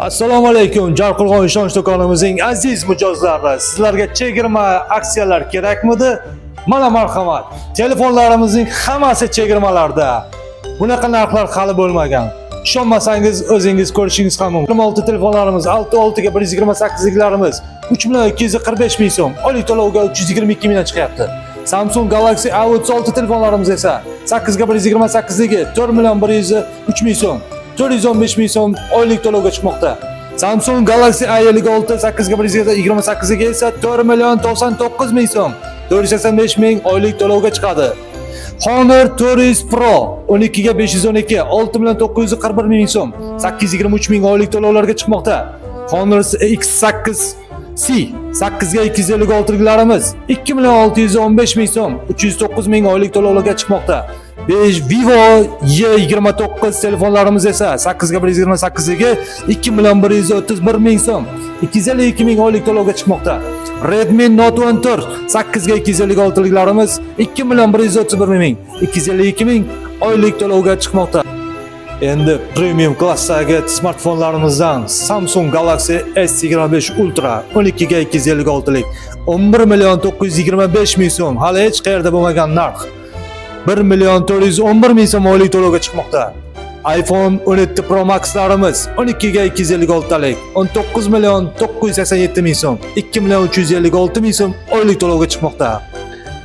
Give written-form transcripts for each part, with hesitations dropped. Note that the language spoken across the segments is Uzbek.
Assalomu alaykum. Jarqo'rg'on ishonch do'konimizning aziz mijozlari. Sizlarga chegirma aksiyalar kerakmidi? Mana marhamat. Telefonlarimizning hammasi chegirmalarda. Bunaqa narxlar hali bo'lmagan. Ishonmasangiz o'zingiz ko'rishingiz ham mumkin. 6 telefonlarimiz 66 ga 128 liklarimiz 3.245 ming so'm, oylik to'lovga 322 mingdan chiqyapti. Samsung Galaxy A36 telefonlarimiz esa 8 ga 128 ligi 4.103 ming so'm, 415 ming so'm oylik to'lovga chiqmoqda. Samsung Galaxy A56 8 ga 128 ligi esa 4.99 ming so'm, 485 ming oylik to'lovga chiqadi. Honor Tourist Pro 12 ga 512 6.941 ming so'm, 823 ming oylik to'lovlarga chiqmoqda. Honor X8 C 8 ga 256 liklarimiz 2.615 ming so'm, 309 ming oylik to'lovlarga chiqmoqda. Vivo Y29 telefonlarimiz esa 8 ga 128 ligi 2.131 ming so'm, 252 ming oylik to'lovga chiqmoqda. Redmi Note 14 8 ga 256 liklarimiz 2.131 ming, 252 ming oylik to'lovga chiqmoqda. Endi premium klassdagi smartfonlarimizdan Samsung Galaxy S25 Ultra 12 ga 256 lik 11.925 ming so'm, hali hech qayerda bo'lmagan narx. 1.411 ming so'm oylik to'lovga chiqmoqda. iPhone 17 Pro Max'larimiz 12 ga 256 lik 19.987 ming so'm, 2.356 ming so'm oylik to'lovga chiqmoqda.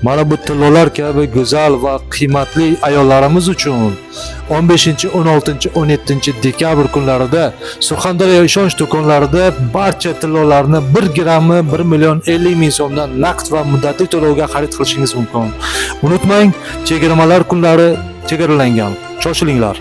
Mana bu tillolar kabi go'zal va qiymatli ayollarimiz uchun 15, 16, 17 dekabr kunlarida Surxondaryo ishonch do'konlarida barcha tillolarni 1 grammi 1.50 ming so'mdan naqd va muddatli to'lovga xarid qilishingiz mumkin. Unutmang, chegirmalar kunlari chegaralangan. Shoshilinglar.